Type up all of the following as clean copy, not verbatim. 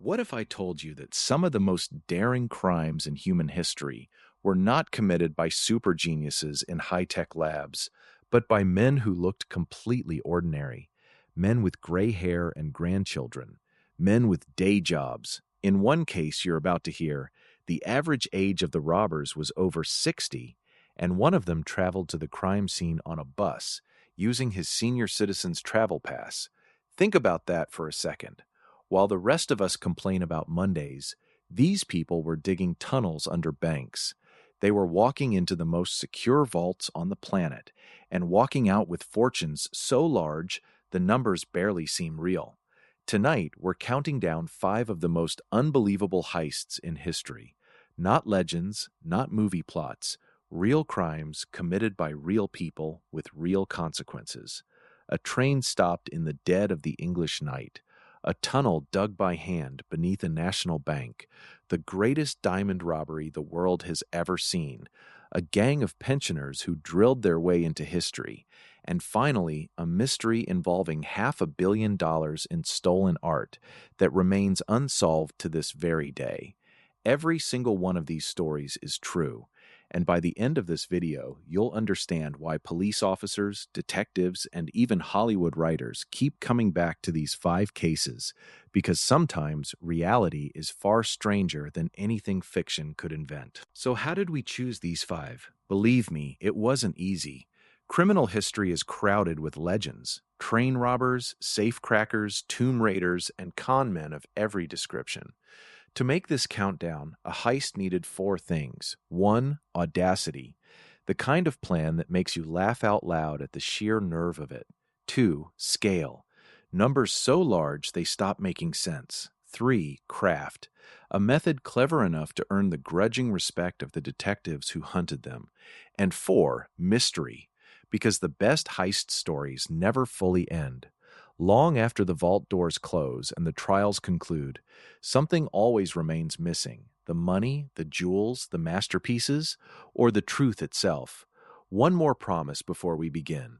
What if I told you that some of the most daring crimes in human history were not committed by super geniuses in high-tech labs, but by men who looked completely ordinary, men with gray hair and grandchildren, men with day jobs? In one case you're about to hear, the average age of the robbers was over 60, and one of them traveled to the crime scene on a bus, using his senior citizen's travel pass. Think about that for a second. While the rest of us complain about Mondays, these people were digging tunnels under banks. They were walking into the most secure vaults on the planet and walking out with fortunes so large the numbers barely seem real. Tonight, we're counting down 5 of the most unbelievable heists in history. Not legends, not movie plots, real crimes committed by real people with real consequences. A train stopped in the dead of the English night. A tunnel dug by hand beneath a national bank, the greatest diamond robbery the world has ever seen, a gang of pensioners who drilled their way into history, and finally, a mystery involving $500 million in stolen art that remains unsolved to this very day. Every single one of these stories is true, and by the end of this video, you'll understand why police officers, detectives, and even Hollywood writers keep coming back to these 5 cases, because sometimes reality is far stranger than anything fiction could invent. So how did we choose these 5? Believe me, it wasn't easy. Criminal history is crowded with legends: train robbers, safecrackers, tomb raiders, and con men of every description. To make this countdown, a heist needed 4 things. 1, audacity, the kind of plan that makes you laugh out loud at the sheer nerve of it. 2, scale, numbers so large they stop making sense. 3, craft, a method clever enough to earn the grudging respect of the detectives who hunted them. And 4, mystery, because the best heist stories never fully end. Long after the vault doors close and the trials conclude, something always remains missing: the money, the jewels, the masterpieces, or the truth itself. One more promise before we begin.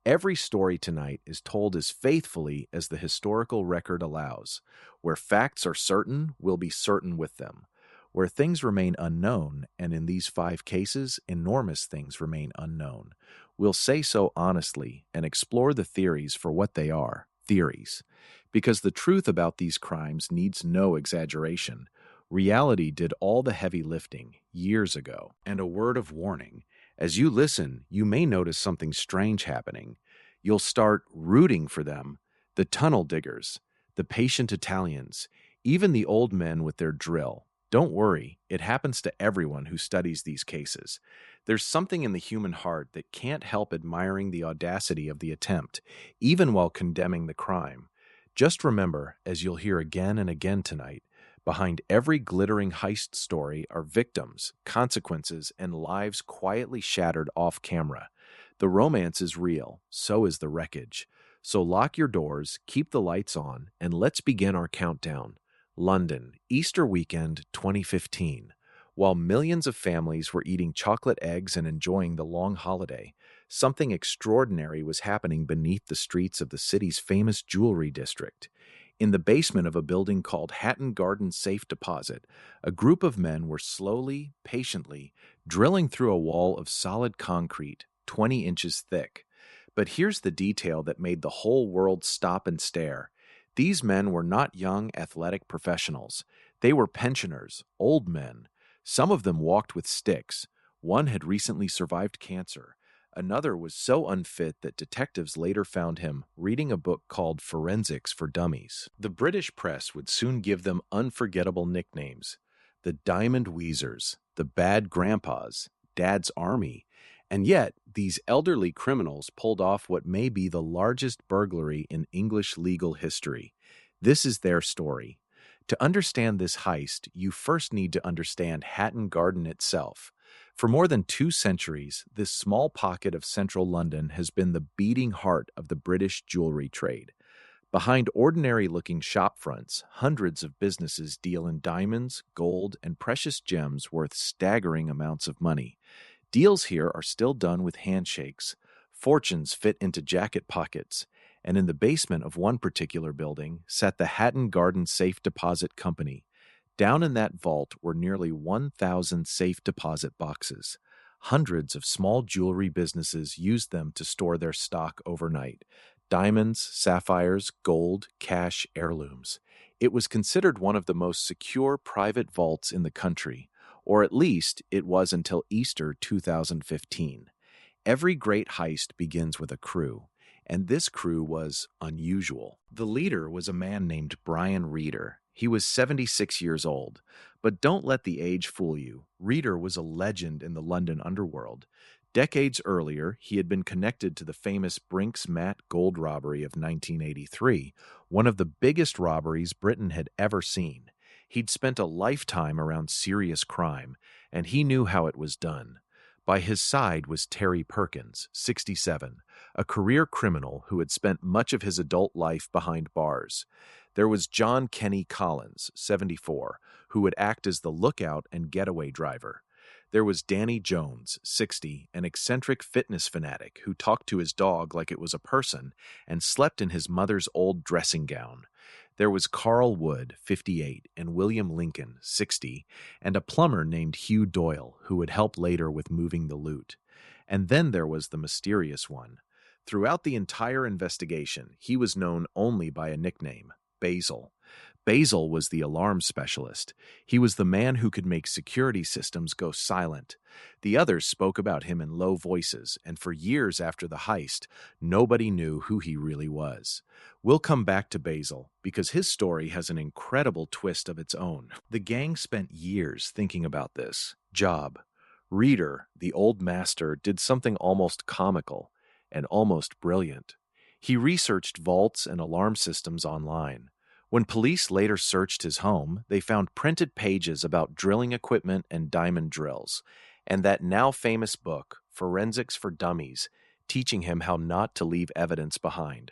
Every story tonight is told as faithfully as the historical record allows. Where facts are certain, we'll be certain with them. Where things remain unknown, and in these 5 cases, enormous things remain unknown, we'll say so honestly and explore the theories for what they are, theories. Because the truth about these crimes needs no exaggeration. Reality did all the heavy lifting years ago. And a word of warning: as you listen, you may notice something strange happening. You'll start rooting for them: the tunnel diggers, the patient Italians, even the old men with their drill. Don't worry, it happens to everyone who studies these cases. There's something in the human heart that can't help admiring the audacity of the attempt, even while condemning the crime. Just remember, as you'll hear again and again tonight, behind every glittering heist story are victims, consequences, and lives quietly shattered off camera. The romance is real, so is the wreckage. So lock your doors, keep the lights on, and let's begin our countdown. London, Easter weekend 2015. While millions of families were eating chocolate eggs and enjoying the long holiday, something extraordinary was happening beneath the streets of the city's famous jewelry district. In the basement of a building called Hatton Garden Safe Deposit, a group of men were slowly, patiently, drilling through a wall of solid concrete, 20 inches thick. But here's the detail that made the whole world stop and stare. These men were not young, athletic professionals. They were pensioners, old men. Some of them walked with sticks. One had recently survived cancer. Another was so unfit that detectives later found him reading a book called Forensics for Dummies. The British press would soon give them unforgettable nicknames: the Diamond Wheezers, the Bad Grandpas, Dad's Army. And yet, these elderly criminals pulled off what may be the largest burglary in English legal history. This is their story. To understand this heist, you first need to understand Hatton Garden itself. For more than 2 centuries, this small pocket of central London has been the beating heart of the British jewelry trade. Behind ordinary-looking shop fronts, hundreds of businesses deal in diamonds, gold, and precious gems worth staggering amounts of money. Deals here are still done with handshakes. Fortunes fit into jacket pockets, and in the basement of one particular building sat the Hatton Garden Safe Deposit Company. Down in that vault were nearly 1,000 safe deposit boxes. Hundreds of small jewelry businesses used them to store their stock overnight. Diamonds, sapphires, gold, cash, heirlooms. It was considered one of the most secure private vaults in the country, or at least it was until Easter 2015. Every great heist begins with a crew, and this crew was unusual. The leader was a man named Brian Reeder. He was 76 years old, but don't let the age fool you. Reeder was a legend in the London underworld. Decades earlier, he had been connected to the famous Brinks Mat gold robbery of 1983, one of the biggest robberies Britain had ever seen. He'd spent a lifetime around serious crime, and he knew how it was done. By his side was Terry Perkins, 67, a career criminal who had spent much of his adult life behind bars. There was John Kenny Collins, 74, who would act as the lookout and getaway driver. There was Danny Jones, 60, an eccentric fitness fanatic who talked to his dog like it was a person and slept in his mother's old dressing gown. There was Carl Wood, 58, and William Lincoln, 60, and a plumber named Hugh Doyle, who would help later with moving the loot. And then there was the mysterious one. Throughout the entire investigation, he was known only by a nickname, Basil. Basil was the alarm specialist. He was the man who could make security systems go silent. The others spoke about him in low voices, and for years after the heist, nobody knew who he really was. We'll come back to Basil, because his story has an incredible twist of its own. The gang spent years thinking about this job. Reeder, the old master, did something almost comical and almost brilliant. He researched vaults and alarm systems online. When police later searched his home, they found printed pages about drilling equipment and diamond drills, and that now famous book, Forensics for Dummies, teaching him how not to leave evidence behind.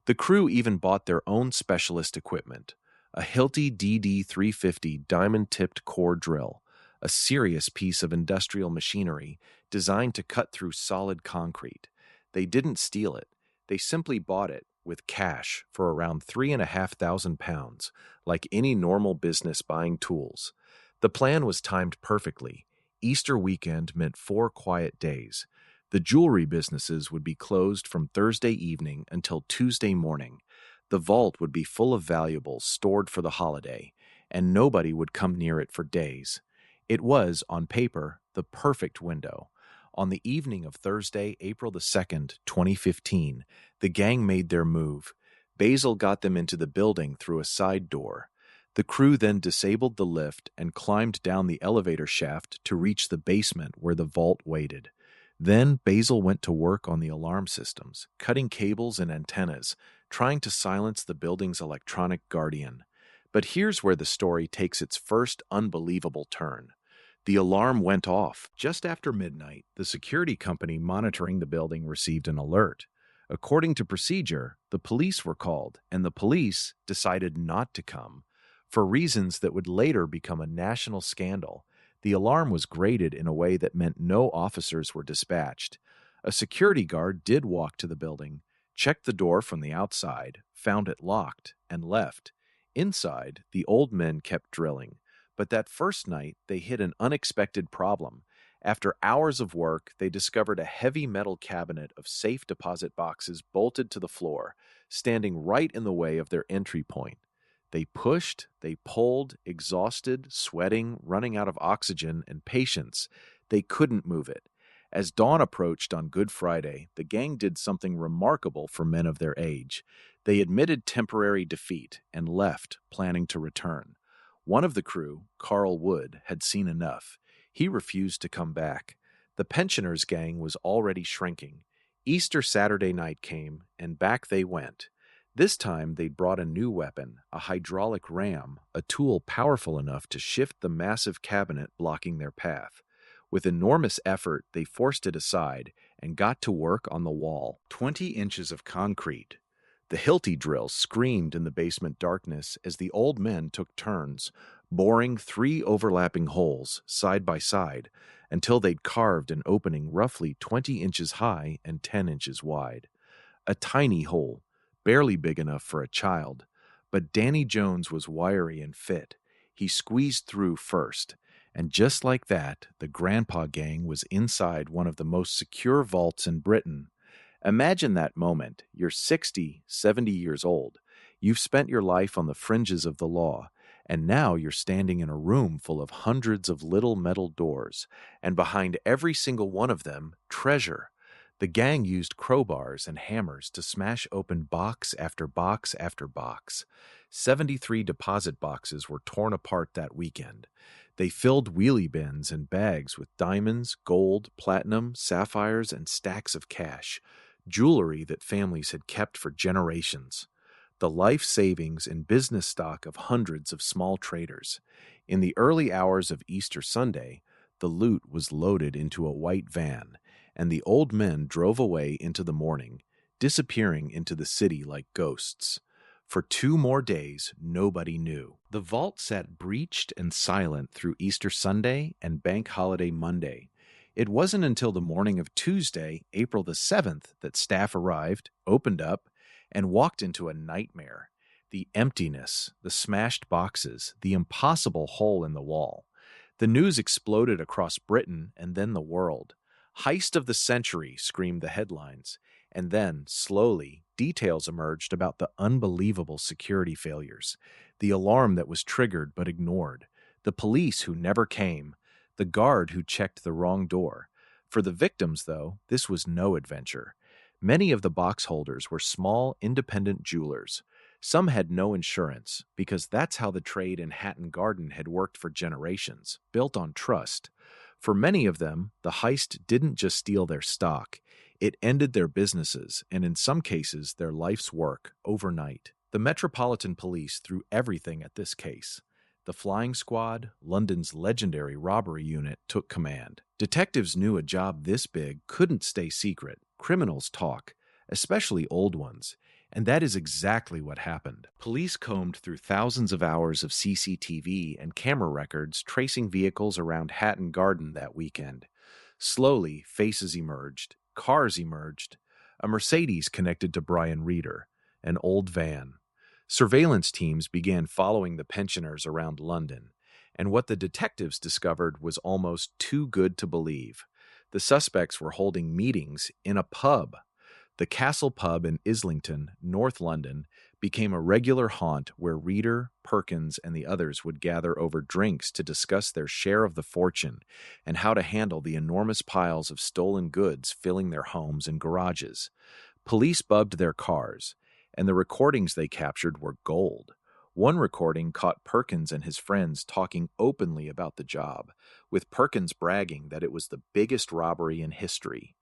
The crew even bought their own specialist equipment, a Hilti DD350 diamond-tipped core drill, a serious piece of industrial machinery designed to cut through solid concrete. They didn't steal it. They simply bought it with cash for around £3,500, like any normal business buying tools. The plan was timed perfectly. Easter weekend meant 4 quiet days. The jewelry businesses would be closed from Thursday evening until Tuesday morning. The vault would be full of valuables stored for the holiday, and nobody would come near it for days. It was, on paper, the perfect window. On the evening of Thursday, April the 2nd, 2015, the gang made their move. Basil got them into the building through a side door. The crew then disabled the lift and climbed down the elevator shaft to reach the basement where the vault waited. Then Basil went to work on the alarm systems, cutting cables and antennas, trying to silence the building's electronic guardian. But here's where the story takes its first unbelievable turn. The alarm went off. Just after midnight, the security company monitoring the building received an alert. According to procedure, the police were called, and the police decided not to come. For reasons that would later become a national scandal, the alarm was graded in a way that meant no officers were dispatched. A security guard did walk to the building, checked the door from the outside, found it locked, and left. Inside, the old men kept drilling. But that first night, they hit an unexpected problem. After hours of work, they discovered a heavy metal cabinet of safe deposit boxes bolted to the floor, standing right in the way of their entry point. They pushed, they pulled, exhausted, sweating, running out of oxygen and patience. They couldn't move it. As dawn approached on Good Friday, the gang did something remarkable for men of their age. They admitted temporary defeat and left, planning to return. One of the crew, Carl Wood, had seen enough. He refused to come back. The pensioners' gang was already shrinking. Easter Saturday night came, and back they went. This time they'd brought a new weapon, a hydraulic ram, a tool powerful enough to shift the massive cabinet blocking their path. With enormous effort, they forced it aside and got to work on the wall, 20 inches of concrete. The Hilti drill screamed in the basement darkness as the old men took turns, boring 3 overlapping holes, side by side, until they'd carved an opening roughly 20 inches high and 10 inches wide. A tiny hole, barely big enough for a child. But Danny Jones was wiry and fit. He squeezed through first, and just like that, the Grandpa Gang was inside one of the most secure vaults in Britain. Imagine that moment. You're 60, 70 years old. You've spent your life on the fringes of the law, and now you're standing in a room full of hundreds of little metal doors, and behind every single one of them, treasure. The gang used crowbars and hammers to smash open box after box after box. 73 deposit boxes were torn apart that weekend. They filled wheelie bins and bags with diamonds, gold, platinum, sapphires, and stacks of cash, jewelry that families had kept for generations, the life savings and business stock of hundreds of small traders. In the early hours of Easter Sunday, the loot was loaded into a white van, and the old men drove away into the morning, disappearing into the city like ghosts. For 2 more days, nobody knew. The vault sat breached and silent through Easter Sunday and Bank Holiday Monday. It wasn't until the morning of Tuesday, April the 7th, that staff arrived, opened up, and walked into a nightmare. The emptiness, the smashed boxes, the impossible hole in the wall. The news exploded across Britain and then the world. "Heist of the century," screamed the headlines. And then, slowly, details emerged about the unbelievable security failures, the alarm that was triggered but ignored, the police who never came, the guard who checked the wrong door. For the victims, though, this was no adventure. Many of the box holders were small, independent jewelers. Some had no insurance, because that's how the trade in Hatton Garden had worked for generations, built on trust. For many of them, the heist didn't just steal their stock. It ended their businesses, and in some cases, their life's work, overnight. The Metropolitan Police threw everything at this case. The Flying Squad, London's legendary robbery unit, took command. Detectives knew a job this big couldn't stay secret. Criminals talk, especially old ones. And that is exactly what happened. Police combed through thousands of hours of CCTV and camera records tracing vehicles around Hatton Garden that weekend. Slowly, faces emerged, cars emerged. A Mercedes connected to Brian Reeder, an old van. Surveillance teams began following the pensioners around London, and what the detectives discovered was almost too good to believe. The suspects were holding meetings in a pub. The Castle Pub in Islington, North London, became a regular haunt where Reeder, Perkins, and the others would gather over drinks to discuss their share of the fortune and how to handle the enormous piles of stolen goods filling their homes and garages. Police bubbed their cars, and the recordings they captured were gold. One recording caught Perkins and his friends talking openly about the job, with Perkins bragging that it was the biggest robbery in history.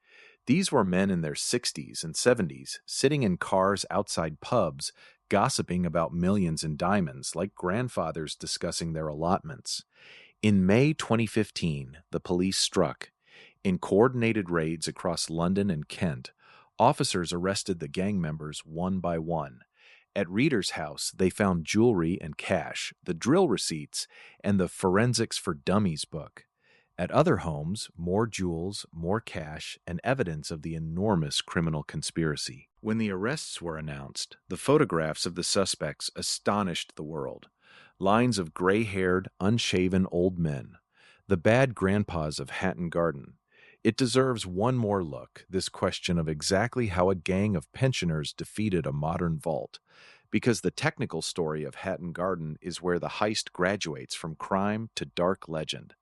These were men in their 60s and 70s, sitting in cars outside pubs, gossiping about millions in diamonds, like grandfathers discussing their allotments. In May 2015, the police struck. In coordinated raids across London and Kent, officers arrested the gang members one by one. At Reeder's house, they found jewelry and cash, the drill receipts, and the Forensics for Dummies book. At other homes, more jewels, more cash, and evidence of the enormous criminal conspiracy. When the arrests were announced, the photographs of the suspects astonished the world. Lines of gray-haired, unshaven old men. The bad grandpas of Hatton Garden. It deserves one more look, this question of exactly how a gang of pensioners defeated a modern vault. Because the technical story of Hatton Garden is where the heist graduates from crime to dark legend.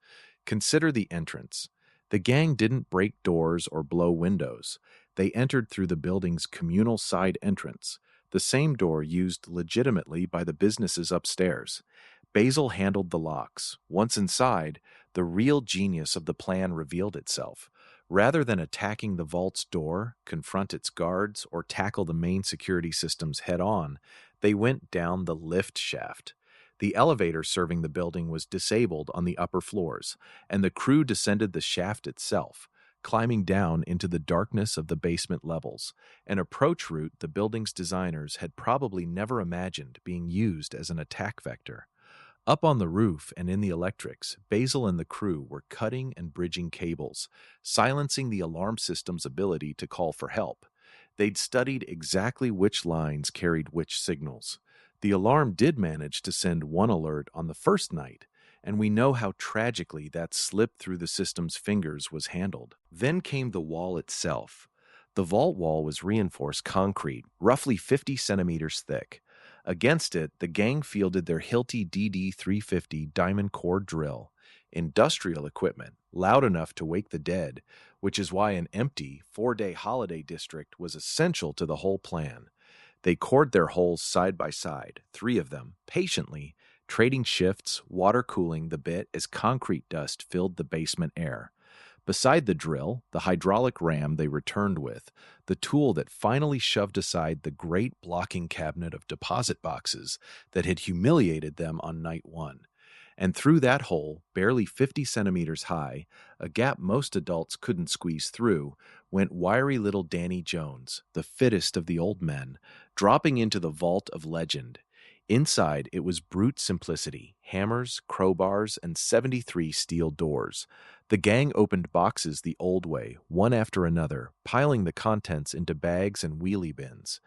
Consider the entrance. The gang didn't break doors or blow windows. They entered through the building's communal side entrance, the same door used legitimately by the businesses upstairs. Basil handled the locks. Once inside, the real genius of the plan revealed itself. Rather than attacking the vault's door, confront its guards, or tackle the main security systems head-on, they went down the lift shaft. The elevator serving the building was disabled on the upper floors, and the crew descended the shaft itself, climbing down into the darkness of the basement levels, an approach route the building's designers had probably never imagined being used as an attack vector. Up on the roof and in the electrics, Basil and the crew were cutting and bridging cables, silencing the alarm system's ability to call for help. They'd studied exactly which lines carried which signals. The alarm did manage to send one alert on the first night, and we know how tragically that slip through the system's fingers was handled. Then came the wall itself. The vault wall was reinforced concrete, roughly 50 centimeters thick. Against it, the gang fielded their Hilti DD-350 diamond core drill, industrial equipment, loud enough to wake the dead, which is why an empty, 4-day holiday district was essential to the whole plan. They cored their holes side by side, 3 of them, patiently, trading shifts, water cooling the bit as concrete dust filled the basement air. Beside the drill, the hydraulic ram they returned with, the tool that finally shoved aside the great blocking cabinet of deposit boxes that had humiliated them on night 1. And through that hole, barely 50 centimeters high, a gap most adults couldn't squeeze through, went wiry little Danny Jones, the fittest of the old men, dropping into the vault of legend. Inside, it was brute simplicity, hammers, crowbars, and 73 steel doors. The gang opened boxes the old way, one after another, piling the contents into bags and wheelie bins.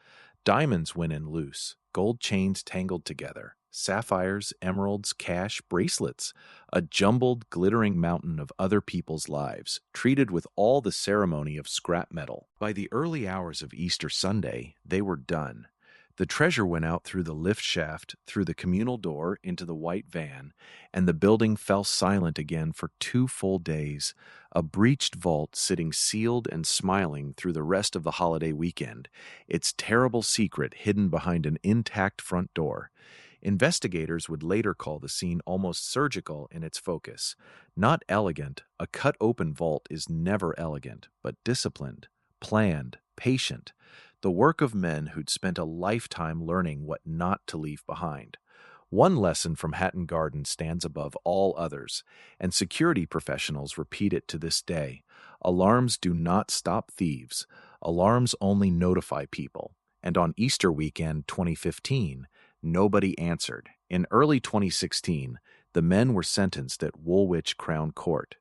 Diamonds went in loose, gold chains tangled together, sapphires, emeralds, cash, bracelets, a jumbled, glittering mountain of other people's lives, treated with all the ceremony of scrap metal. By the early hours of Easter Sunday, they were done. The treasure went out through the lift shaft, through the communal door, into the white van, and the building fell silent again for 2 full days, a breached vault sitting sealed and smiling through the rest of the holiday weekend, its terrible secret hidden behind an intact front door. Investigators would later call the scene almost surgical in its focus. Not elegant, a cut-open vault is never elegant, but disciplined, planned, patient. The work of men who'd spent a lifetime learning what not to leave behind. One lesson from Hatton Garden stands above all others, and security professionals repeat it to this day. Alarms do not stop thieves. Alarms only notify people. And on Easter weekend 2015, nobody answered. In early 2016, the men were sentenced at Woolwich Crown Court.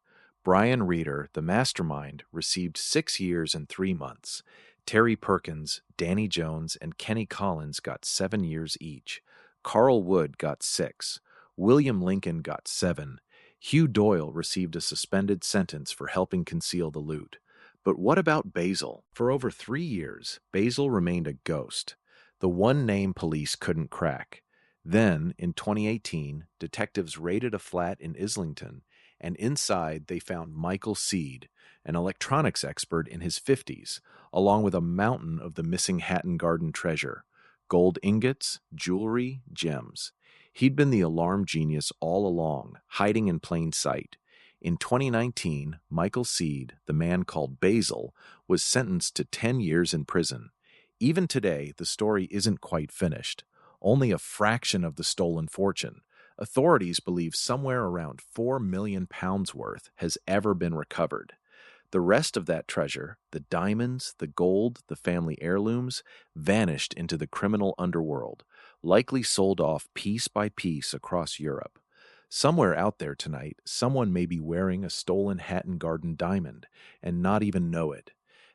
Brian Reeder, the mastermind, received 6 years and 3 months. Terry Perkins, Danny Jones, and Kenny Collins got 7 years each. Carl Wood got 6. William Lincoln got 7. Hugh Doyle received a suspended sentence for helping conceal the loot. But what about Basil? For over 3 years, Basil remained a ghost, the one name police couldn't crack. Then, in 2018, detectives raided a flat in Islington, and inside they found Michael Seed, an electronics expert in his 50s, along with a mountain of the missing Hatton Garden treasure. Gold ingots, jewelry, gems. He'd been the alarm genius all along, hiding in plain sight. In 2019, Michael Seed, the man called Basil, was sentenced to 10 years in prison. Even today, the story isn't quite finished. Only a fraction of the stolen fortune. Authorities believe somewhere around £4 million worth has ever been recovered. The rest of that treasure, the diamonds, the gold, the family heirlooms, vanished into the criminal underworld, likely sold off piece by piece across Europe. Somewhere out there tonight, someone may be wearing a stolen Hatton Garden diamond and not even know it.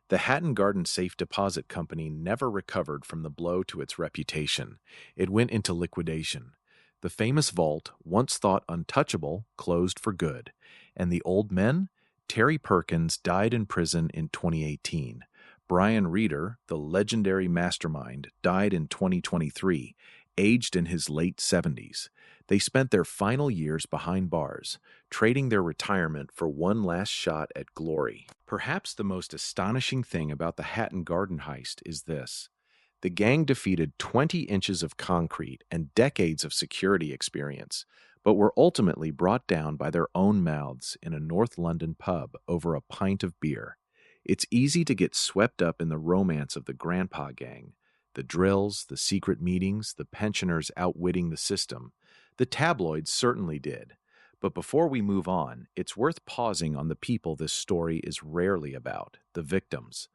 The Hatton Garden Safe Deposit Company never recovered from the blow to its reputation. It went into liquidation. The famous vault, once thought untouchable, closed for good. And the old men? Terry Perkins died in prison in 2018. Brian Reeder, the legendary mastermind, died in 2023, aged in his late 70s. They spent their final years behind bars, trading their retirement for one last shot at glory. Perhaps the most astonishing thing about the Hatton Garden heist is this. The gang defeated 20 inches of concrete and decades of security experience, but were ultimately brought down by their own mouths in a North London pub over a pint of beer. It's easy to get swept up in the romance of the Grandpa Gang, the drills, the secret meetings, the pensioners outwitting the system. The tabloids certainly did. But before we move on, it's worth pausing on the people this story is rarely about, the victims.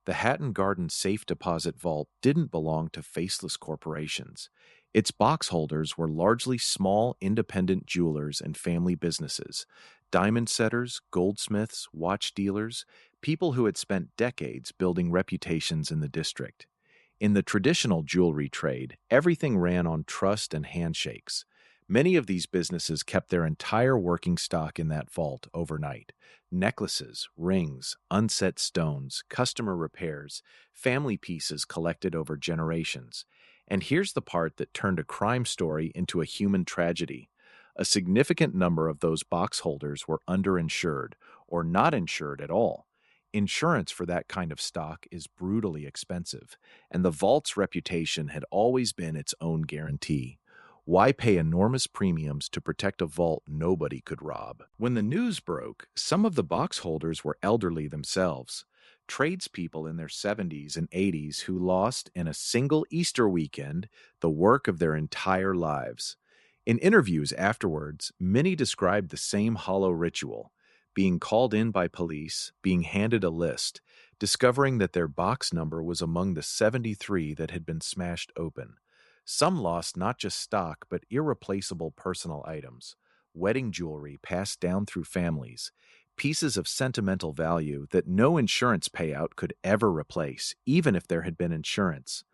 The Hatton Garden Safe Deposit Vault didn't belong to faceless corporations. Its box holders were largely small, independent jewelers and family businesses, diamond setters, goldsmiths, watch dealers, people who had spent decades building reputations in the district. In the traditional jewelry trade, everything ran on trust and handshakes. Many of these businesses kept their entire working stock in that vault overnight. Necklaces, rings, unset stones, customer repairs, family pieces collected over generations. And here's the part that turned a crime story into a human tragedy. A significant number of those box holders were underinsured or not insured at all. Insurance for that kind of stock is brutally expensive, and the vault's reputation had always been its own guarantee. Why pay enormous premiums to protect a vault nobody could rob? When the news broke, some of the box holders were elderly themselves, tradespeople in their 70s and 80s who lost in a single Easter weekend the work of their entire lives. In interviews afterwards, many described the same hollow ritual: being called in by police, being handed a list, discovering that their box number was among the 73 that had been smashed open. Some lost not just stock, but irreplaceable personal items, wedding jewelry passed down through families, pieces of sentimental value that no insurance payout could ever replace, even if there had been insurance.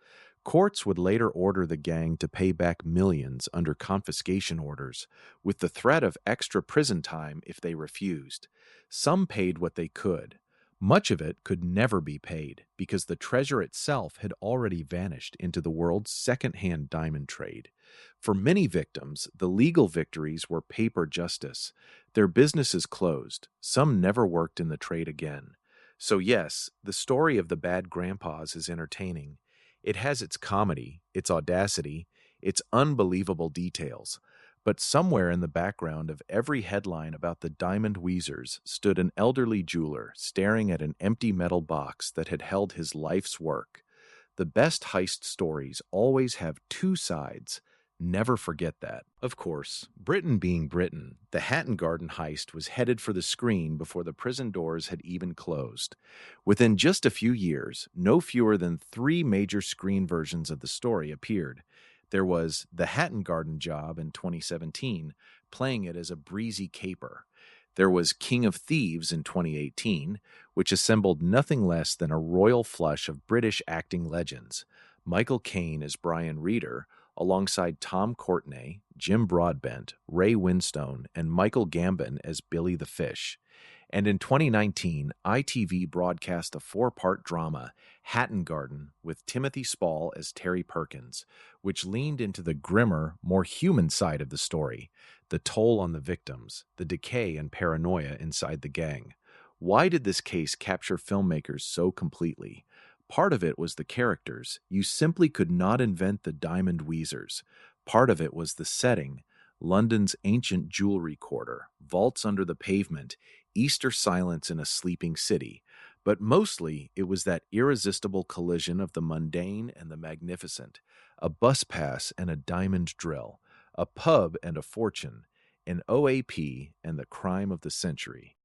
Courts would later order the gang to pay back millions under confiscation orders, with the threat of extra prison time if they refused. Some paid what they could. Much of it could never be paid because the treasure itself had already vanished into the world's second-hand diamond trade. For many victims, the legal victories were paper justice. Their businesses closed. Some never worked in the trade again. So yes, the story of the bad grandpas is entertaining. It has its comedy, its audacity, its unbelievable details. But somewhere in the background of every headline about the Diamond Weezers stood an elderly jeweler staring at an empty metal box that had held his life's work. The best heist stories always have two sides. Never forget that. Of course, Britain being Britain, the Hatton Garden heist was headed for the screen before the prison doors had even closed. Within just a few years, no fewer than 3 major screen versions of the story appeared. There was The Hatton Garden Job in 2017, playing it as a breezy caper. There was King of Thieves in 2018, which assembled nothing less than a royal flush of British acting legends. Michael Caine as Brian Reeder, alongside Tom Courtenay, Jim Broadbent, Ray Winstone, and Michael Gambon as Billy the Fish. And in 2019, ITV broadcast a 4-part drama, Hatton Garden, with Timothy Spall as Terry Perkins, which leaned into the grimmer, more human side of the story, the toll on the victims, the decay and paranoia inside the gang. Why did this case capture filmmakers so completely? Part of it was the characters. You simply could not invent the Diamond Weezers. Part of it was the setting: London's ancient jewelry quarter, vaults under the pavement, Easter silence in a sleeping city. But mostly, it was that irresistible collision of the mundane and the magnificent, a bus pass and a diamond drill, a pub and a fortune, an OAP and the crime of the century.